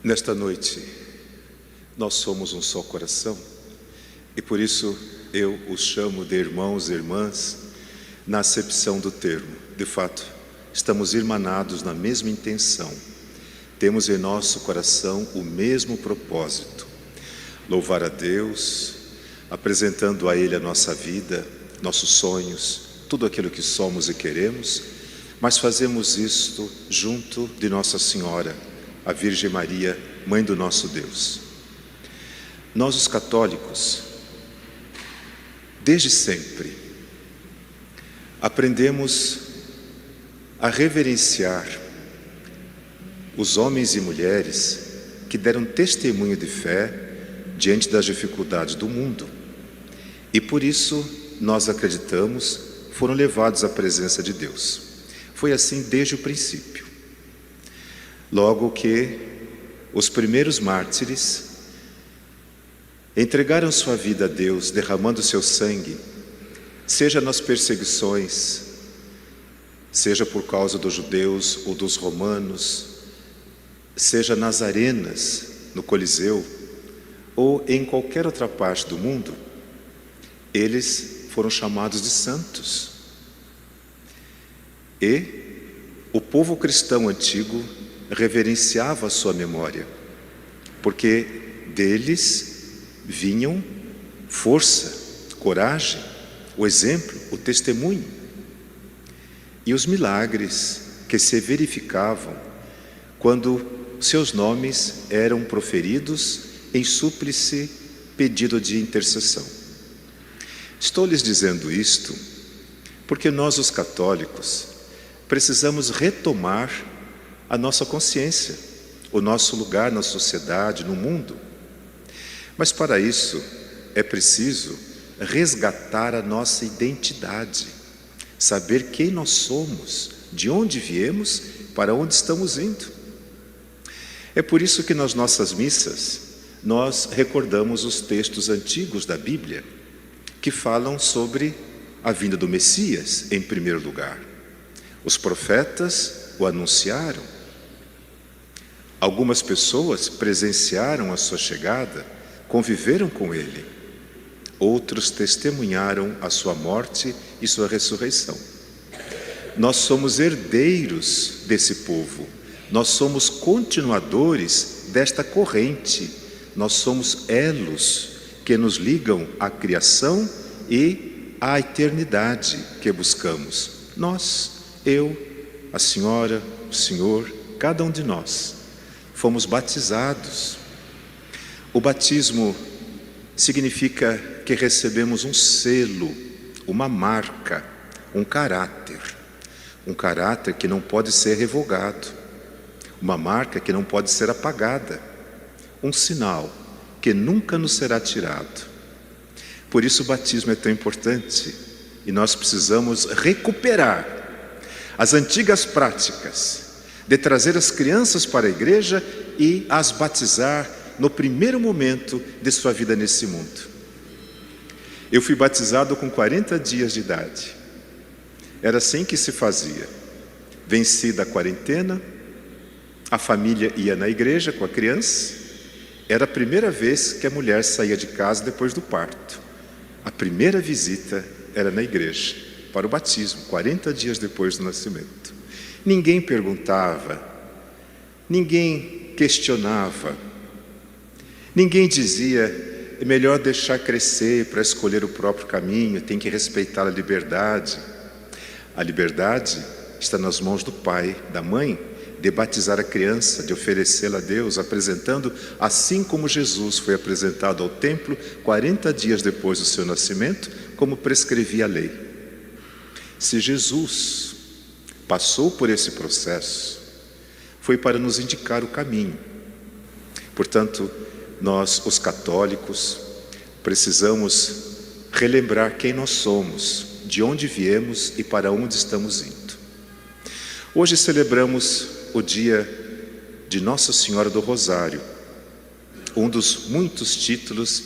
Nesta noite, nós somos um só coração e por isso eu os chamo de irmãos e irmãs na acepção do termo. De fato, estamos irmanados na mesma intenção. Temos em nosso coração o mesmo propósito: louvar a Deus, apresentando a Ele a nossa vida, nossos sonhos, tudo aquilo que somos e queremos, mas fazemos isto junto de Nossa Senhora, a Virgem Maria, Mãe do nosso Deus. Nós, os católicos, desde sempre, aprendemos a reverenciar os homens e mulheres que deram testemunho de fé diante das dificuldades do mundo. E por isso, nós acreditamos, foram levados à presença de Deus. Foi assim desde o princípio. Logo que os primeiros mártires entregaram sua vida a Deus, derramando seu sangue, seja nas perseguições, seja por causa dos judeus ou dos romanos, seja nas arenas, no Coliseu, ou em qualquer outra parte do mundo, eles foram chamados de santos. E o povo cristão antigo reverenciava a sua memória, porque deles vinham força, coragem, o exemplo, o testemunho e os milagres que se verificavam quando seus nomes eram proferidos em súplice, pedido de intercessão. Estou lhes dizendo isto porque nós, os católicos, precisamos retomar a nossa consciência, o nosso lugar na sociedade, no mundo. Mas para isso é preciso resgatar a nossa identidade, saber quem nós somos, de onde viemos, para onde estamos indo. É por isso que nas nossas missas nós recordamos os textos antigos da Bíblia que falam sobre a vinda do Messias em primeiro lugar. Os profetas o anunciaram. Algumas pessoas presenciaram a sua chegada, conviveram com ele. Outros testemunharam a sua morte e sua ressurreição. Nós somos herdeiros desse povo. Nós somos continuadores desta corrente. Nós somos elos que nos ligam à criação e à eternidade que buscamos. Nós, eu, a senhora, o senhor, cada um de nós, fomos batizados. O batismo significa que recebemos um selo, uma marca, um caráter que não pode ser revogado, uma marca que não pode ser apagada, um sinal que nunca nos será tirado. Por isso o batismo é tão importante e nós precisamos recuperar as antigas práticas de trazer as crianças para a igreja e as batizar no primeiro momento de sua vida nesse mundo. Eu fui batizado com 40 dias de idade. Era assim que se fazia. Vencida a quarentena, a família ia na igreja com a criança. Era a primeira vez que a mulher saía de casa depois do parto. A primeira visita era na igreja, para o batismo, 40 dias depois do nascimento. Ninguém perguntava, ninguém questionava, ninguém dizia: é melhor deixar crescer para escolher o próprio caminho, tem que respeitar a liberdade. A liberdade está nas mãos do pai, da mãe, de batizar a criança, de oferecê-la a Deus, apresentando assim como Jesus foi apresentado ao templo 40 dias depois do seu nascimento, como prescrevia a lei. Se Jesus passou por esse processo, foi para nos indicar o caminho. Portanto, nós, os católicos, precisamos relembrar quem nós somos, de onde viemos e para onde estamos indo. Hoje celebramos o dia de Nossa Senhora do Rosário, um dos muitos títulos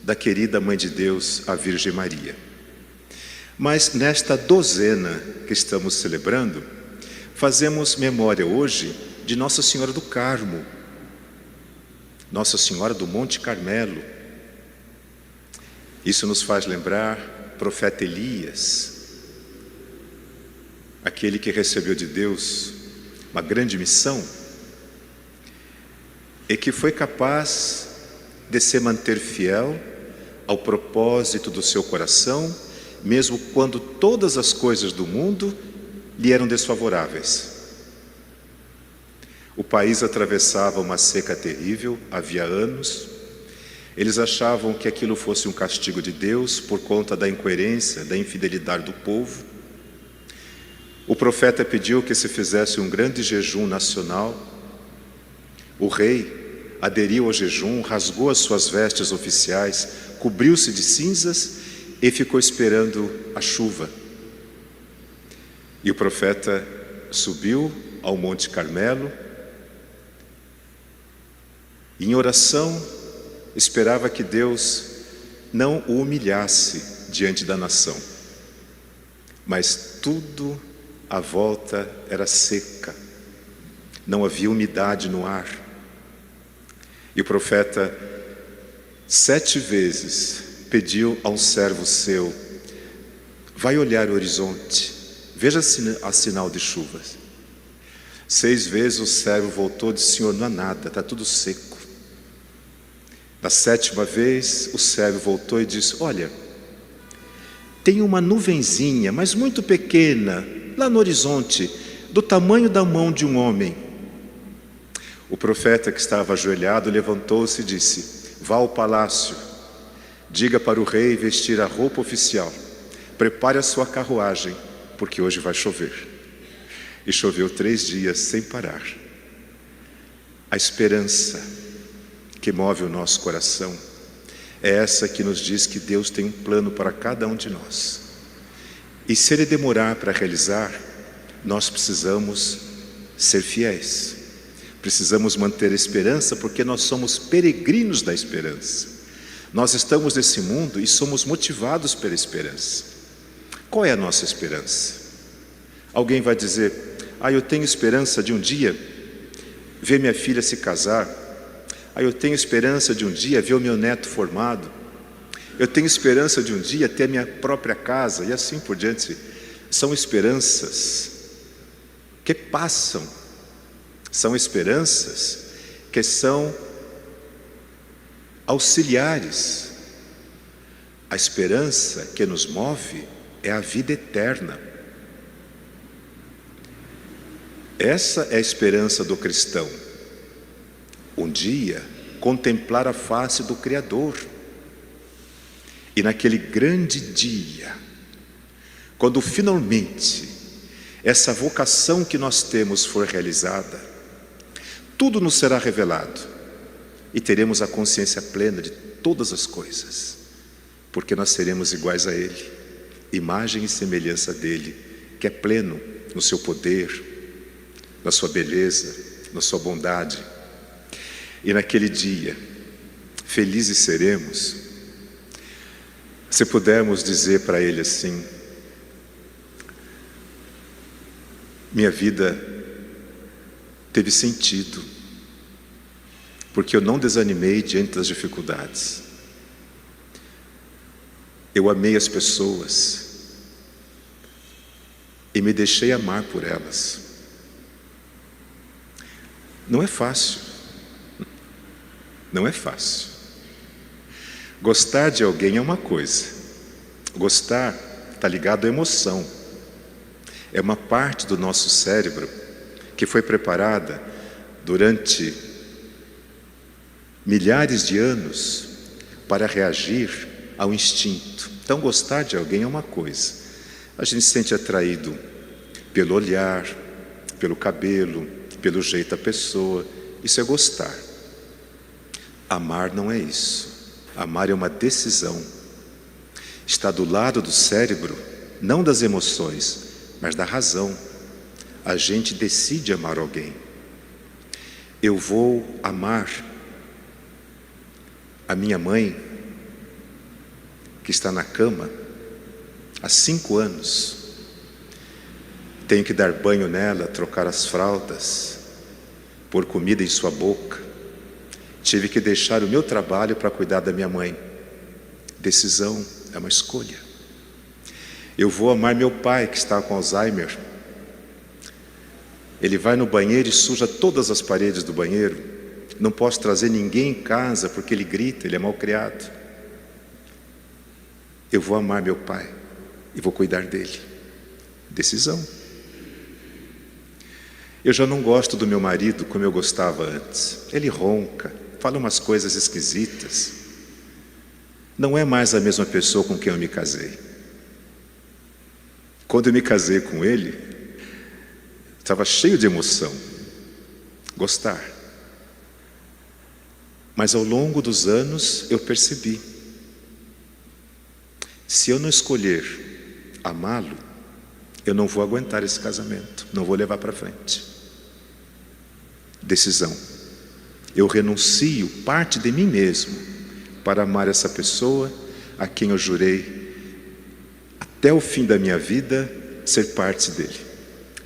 da querida Mãe de Deus, a Virgem Maria. Mas nesta dozena que estamos celebrando, fazemos memória hoje de Nossa Senhora do Carmo, Nossa Senhora do Monte Carmelo. Isso nos faz lembrar o profeta Elias, aquele que recebeu de Deus uma grande missão e que foi capaz de se manter fiel ao propósito do seu coração, mesmo quando todas as coisas do mundo lhe eram desfavoráveis. O país atravessava uma seca terrível, havia anos. Eles achavam que aquilo fosse um castigo de Deus por conta da incoerência, da infidelidade do povo. O profeta pediu que se fizesse um grande jejum nacional. O rei aderiu ao jejum, rasgou as suas vestes oficiais, cobriu-se de cinzas e ficou esperando a chuva. E o profeta subiu ao Monte Carmelo, em oração, esperava que Deus não o humilhasse diante da nação. Mas tudo à volta era seca, não havia umidade no ar. E o profeta 7 vezes pediu a um servo seu: vai olhar o horizonte, veja a sinal de chuvas. 6 vezes o servo voltou e disse: Senhor, não há nada, está tudo seco. Na 7ª vez, o servo voltou e disse: olha, tem uma nuvenzinha, mas muito pequena, lá no horizonte, do tamanho da mão de um homem. O profeta, que estava ajoelhado, levantou-se e disse: vá ao palácio, diga para o rei vestir a roupa oficial, prepare a sua carruagem, porque hoje vai chover. E choveu 3 dias sem parar. A esperança que move o nosso coração é essa que nos diz que Deus tem um plano para cada um de nós. E se Ele demorar para realizar, nós precisamos ser fiéis. Precisamos manter a esperança, porque nós somos peregrinos da esperança. Nós estamos nesse mundo e somos motivados pela esperança. Qual é a nossa esperança? Alguém vai dizer: eu tenho esperança de um dia ver minha filha se casar. Eu tenho esperança de um dia ver o meu neto formado. Eu tenho esperança de um dia ter minha própria casa, e assim por diante. São esperanças que passam. São esperanças que são auxiliares. A esperança que nos move é a vida eterna. Essa é a esperança do cristão. Um dia, contemplar a face do Criador. E naquele grande dia, quando finalmente essa vocação que nós temos for realizada, tudo nos será revelado e teremos a consciência plena de todas as coisas, porque nós seremos iguais a Ele, imagem e semelhança dEle, que é pleno no seu poder, na sua beleza, na sua bondade. E naquele dia, felizes seremos, se pudermos dizer para Ele assim: minha vida teve sentido, porque eu não desanimei diante das dificuldades. Eu amei as pessoas e me deixei amar por elas. Não é fácil. Não é fácil. Gostar de alguém é uma coisa. Gostar está ligado à emoção. É uma parte do nosso cérebro que foi preparada durante milhares de anos para reagir ao instinto. Então, gostar de alguém é uma coisa. A gente se sente atraído pelo olhar, pelo cabelo, pelo jeito da pessoa. Isso é gostar. Amar não é isso. Amar é uma decisão. Está do lado do cérebro, não das emoções, mas da razão. A gente decide amar alguém. Eu vou amar a minha mãe, que está na cama há 5 anos. Tenho que dar banho nela, trocar as fraldas, pôr comida em sua boca. Tive que deixar o meu trabalho para cuidar da minha mãe. Decisão é uma escolha. Eu vou amar meu pai que está com Alzheimer. Ele vai no banheiro e suja todas as paredes do banheiro. Não posso trazer ninguém em casa porque ele grita, ele é mal criado. Eu vou amar meu pai e vou cuidar dele. Decisão. Eu já não gosto do meu marido como eu gostava antes. Ele ronca, fala umas coisas esquisitas. Não é mais a mesma pessoa com quem eu me casei. Quando eu me casei com ele, estava cheio de emoção, gostar. Mas ao longo dos anos eu percebi, se eu não escolher amá-lo, eu não vou aguentar esse casamento, não vou levar para frente. Decisão. Eu renuncio parte de mim mesmo para amar essa pessoa a quem eu jurei até o fim da minha vida ser parte dele.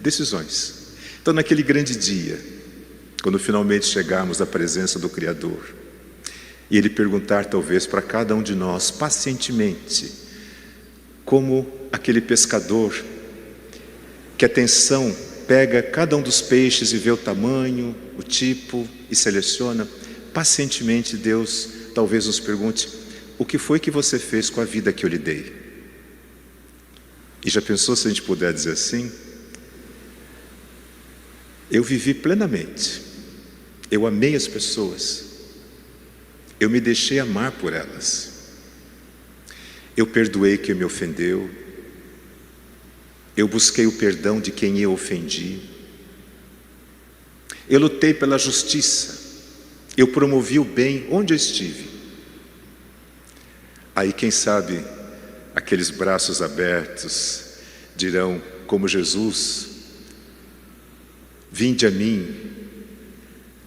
Decisões. Então, naquele grande dia, quando finalmente chegarmos à presença do Criador, e Ele perguntar talvez para cada um de nós, pacientemente, como aquele pescador, que a atenção pega cada um dos peixes e vê o tamanho, o tipo, e seleciona, pacientemente Deus talvez nos pergunte, o que foi que você fez com a vida que eu lhe dei? E já pensou se a gente puder dizer assim? Eu vivi plenamente, eu amei as pessoas, eu me deixei amar por elas, eu perdoei quem me ofendeu, eu busquei o perdão de quem eu ofendi, eu lutei pela justiça, eu promovi o bem onde eu estive. Aí quem sabe aqueles braços abertos dirão como Jesus, vinde a mim,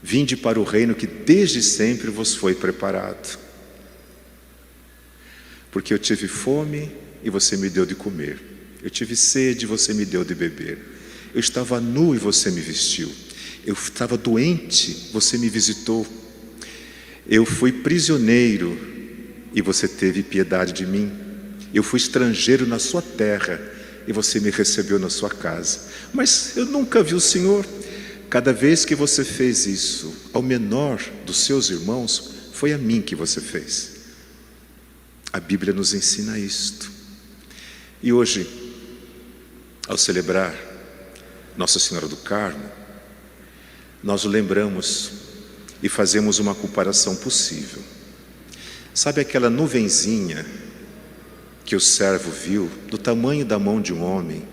vinde para o reino que desde sempre vos foi preparado. Porque eu tive fome e você me deu de comer. Eu tive sede e você me deu de beber. Eu estava nu e você me vestiu. Eu estava doente, você me visitou. Eu fui prisioneiro e você teve piedade de mim. Eu fui estrangeiro na sua terra e você me recebeu na sua casa. Mas eu nunca vi o Senhor. Cada vez que você fez isso ao menor dos seus irmãos, foi a mim que você fez. A Bíblia nos ensina isto. E hoje, ao celebrar Nossa Senhora do Carmo, nós o lembramos e fazemos uma comparação possível. Sabe aquela nuvenzinha que o servo viu, do tamanho da mão de um homem,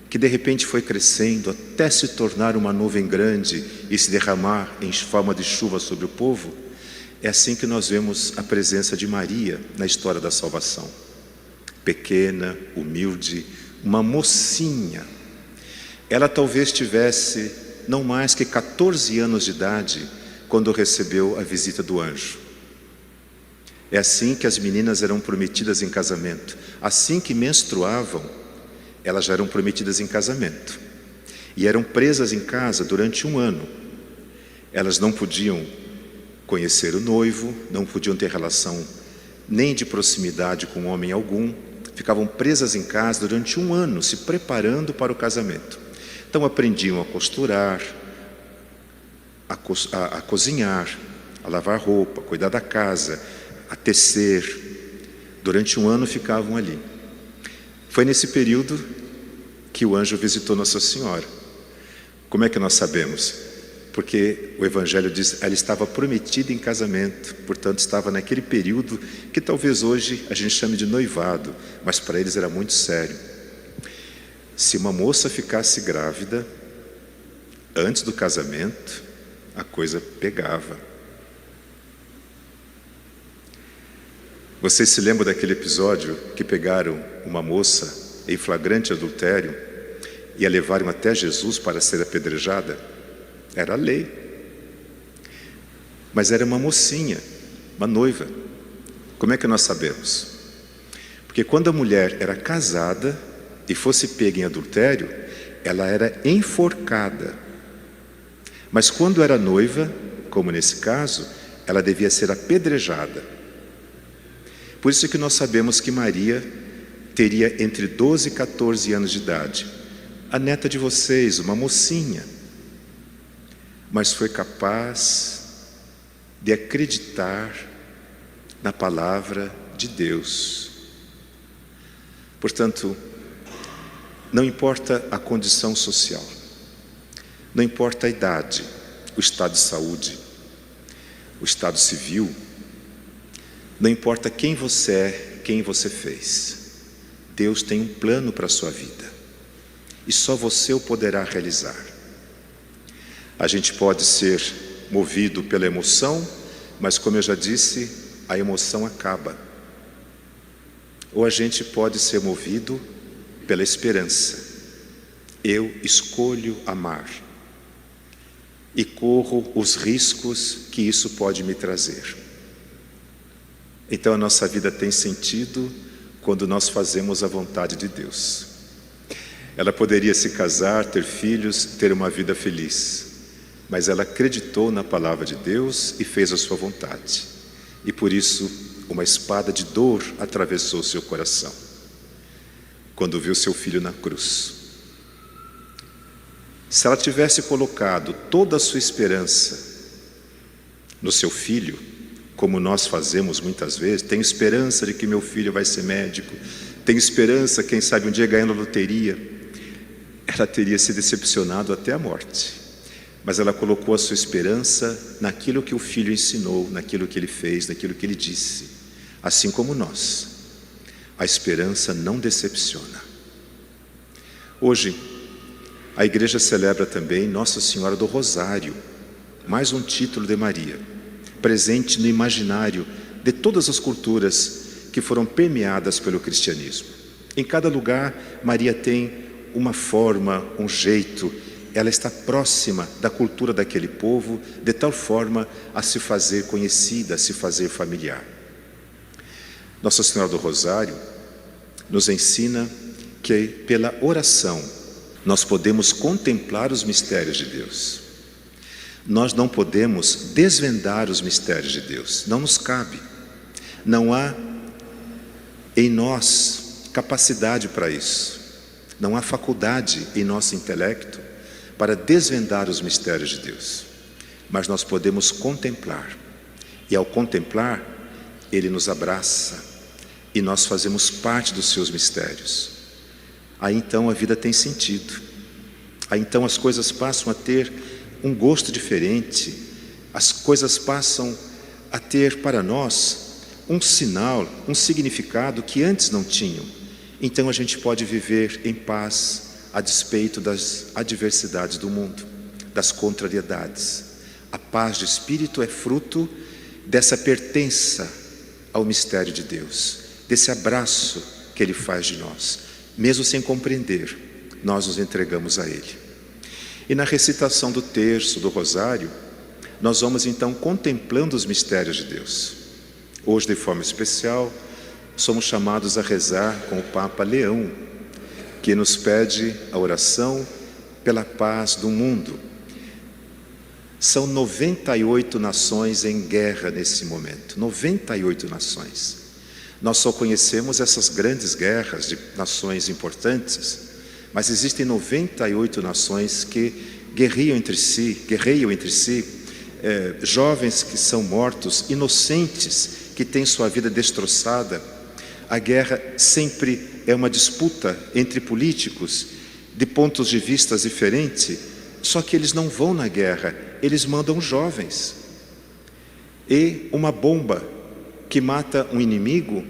que de repente foi crescendo até se tornar uma nuvem grande e se derramar em forma de chuva sobre o povo? É assim que nós vemos a presença de Maria na história da salvação. Pequena, humilde, uma mocinha. Ela talvez tivesse não mais que 14 anos de idade quando recebeu a visita do anjo. É assim que as meninas eram prometidas em casamento. Assim que menstruavam, elas já eram prometidas em casamento. E eram presas em casa durante 1 ano. Elas não podiam conhecer o noivo, não podiam ter relação nem de proximidade com homem algum. Ficavam presas em casa durante 1 ano, se preparando para o casamento. Então aprendiam a costurar, a cozinhar, a lavar roupa, a cuidar da casa, a tecer. Durante 1 ano ficavam ali. Foi nesse período que o anjo visitou Nossa Senhora. Como é que nós sabemos? Porque o Evangelho diz, ela estava prometida em casamento, portanto estava naquele período que talvez hoje a gente chame de noivado, mas para eles era muito sério. Se uma moça ficasse grávida antes do casamento, a coisa pegava. Vocês se lembram daquele episódio que pegaram uma moça em flagrante adultério e a levaram até Jesus para ser apedrejada? Era a lei. Mas era uma mocinha, uma noiva. Como é que nós sabemos? Porque quando a mulher era casada e fosse pega em adultério, ela era enforcada. Mas quando era noiva, como nesse caso, ela devia ser apedrejada. Por isso que nós sabemos que Maria teria entre 12 e 14 anos de idade. A neta de vocês, uma mocinha, mas foi capaz de acreditar na palavra de Deus. Portanto, não importa a condição social, não importa a idade, o estado de saúde, o estado civil, não importa quem você é, quem você fez, Deus tem um plano para a sua vida e só você o poderá realizar. A gente pode ser movido pela emoção, mas como eu já disse, a emoção acaba. Ou a gente pode ser movido pela esperança. Eu escolho amar e corro os riscos que isso pode me trazer. Então a nossa vida tem sentido quando nós fazemos a vontade de Deus. Ela poderia se casar, ter filhos, ter uma vida feliz, mas ela acreditou na palavra de Deus e fez a sua vontade. E por isso uma espada de dor atravessou seu coração quando viu seu filho na cruz. Se ela tivesse colocado toda a sua esperança no seu filho, como nós fazemos muitas vezes, tenho esperança de que meu filho vai ser médico, tenho esperança, quem sabe um dia ganhar na loteria, ela teria se decepcionado até a morte. Mas ela colocou a sua esperança naquilo que o filho ensinou, naquilo que ele fez, naquilo que ele disse. Assim como nós, a esperança não decepciona. Hoje, a igreja celebra também Nossa Senhora do Rosário, mais um título de Maria, presente no imaginário de todas as culturas que foram permeadas pelo cristianismo. Em cada lugar, Maria tem uma forma, um jeito, ela está próxima da cultura daquele povo, de tal forma a se fazer conhecida, a se fazer familiar. Nossa Senhora do Rosário nos ensina que pela oração nós podemos contemplar os mistérios de Deus. Nós não podemos desvendar os mistérios de Deus, não nos cabe. Não há em nós capacidade para isso. Não há faculdade em nosso intelecto para desvendar os mistérios de Deus. Mas nós podemos contemplar. E ao contemplar, Ele nos abraça e nós fazemos parte dos seus mistérios. Aí então a vida tem sentido. Aí então as coisas passam a ter um gosto diferente. As coisas passam a ter para nós um sinal, um significado que antes não tinham. Então a gente pode viver em paz a despeito das adversidades do mundo, das contrariedades. A paz de espírito é fruto dessa pertença ao mistério de Deus, desse abraço que Ele faz de nós. Mesmo sem compreender, nós nos entregamos a Ele. E na recitação do terço, do rosário, nós vamos então contemplando os mistérios de Deus. Hoje, de forma especial, somos chamados a rezar com o Papa Leão, que nos pede a oração pela paz do mundo. São 98 nações em guerra nesse momento, 98 nações. Nós só conhecemos essas grandes guerras de nações importantes, mas existem 98 nações que guerreiam entre si, jovens que são mortos, inocentes que têm sua vida destroçada. A guerra sempre é uma disputa entre políticos de pontos de vista diferentes, só que eles não vão na guerra, eles mandam jovens. E uma bomba que mata um inimigo,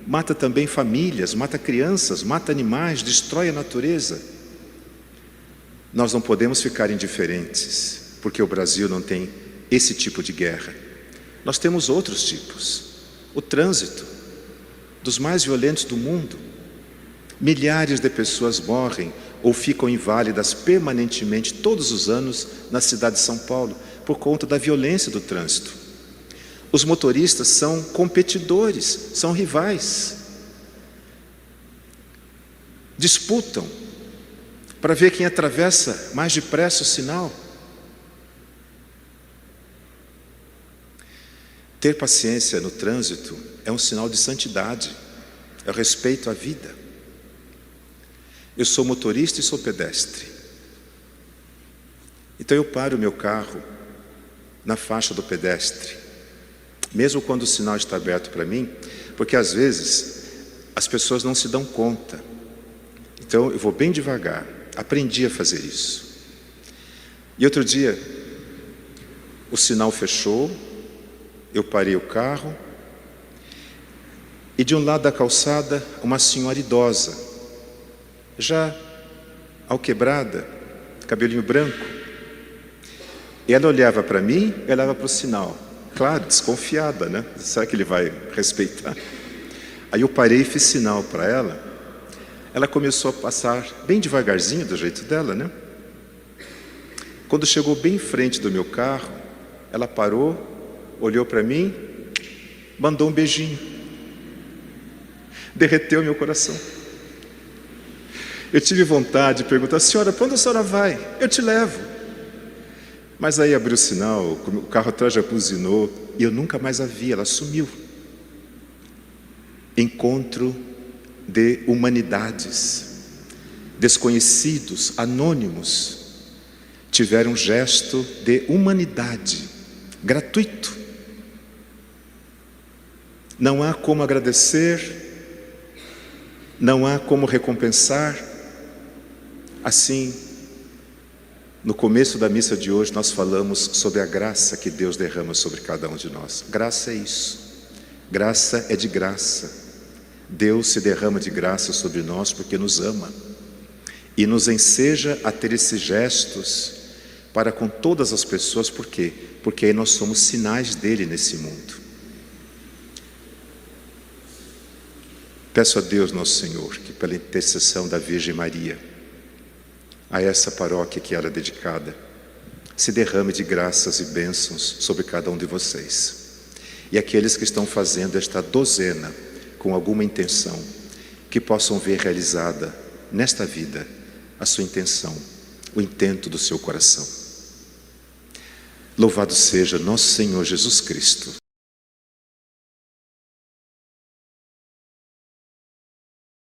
mata também famílias, mata crianças, mata animais, destrói a natureza. Nós não podemos ficar indiferentes, porque o Brasil não tem esse tipo de guerra. Nós temos outros tipos. O trânsito, dos mais violentos do mundo. Milhares de pessoas morrem ou ficam inválidas permanentemente todos os anos na cidade de São Paulo por conta da violência do trânsito. Os motoristas são competidores, são rivais. Disputam para ver quem atravessa mais depressa o sinal. Ter paciência no trânsito é um sinal de santidade, é o respeito à vida. Eu sou motorista e sou pedestre. Então eu paro o meu carro na faixa do pedestre, mesmo quando o sinal está aberto para mim, porque às vezes as pessoas não se dão conta. Então eu vou bem devagar, aprendi a fazer isso. E outro dia, o sinal fechou, eu parei o carro, e de um lado da calçada, uma senhora idosa, já alquebrada, cabelinho branco, e ela olhava para mim, e olhava para o sinal, claro, desconfiada, né? Será que ele vai respeitar? Aí eu parei e fiz sinal para ela. Ela começou a passar bem devagarzinho, do jeito dela, né? Quando chegou bem em frente do meu carro, ela parou, olhou para mim, mandou um beijinho. Derreteu meu coração. Eu tive vontade de perguntar: senhora, para onde a senhora vai? Eu te levo. Mas aí abriu o sinal, o carro atrás já buzinou, e eu nunca mais a vi, ela sumiu. Encontro de humanidades, desconhecidos, anônimos, tiveram um gesto de humanidade, gratuito. Não há como agradecer, não há como recompensar. Assim, no começo da missa de hoje, nós falamos sobre a graça que Deus derrama sobre cada um de nós. Graça é isso. Graça é de graça. Deus se derrama de graça sobre nós porque nos ama. E nos enseja a ter esses gestos para com todas as pessoas. Por quê? Porque aí nós somos sinais dele nesse mundo. Peço a Deus, nosso Senhor, que pela intercessão da Virgem Maria, a essa paróquia que era dedicada, se derrame de graças e bênçãos sobre cada um de vocês. E aqueles que estão fazendo esta dozena com alguma intenção, que possam ver realizada nesta vida a sua intenção, o intento do seu coração. Louvado seja nosso Senhor Jesus Cristo.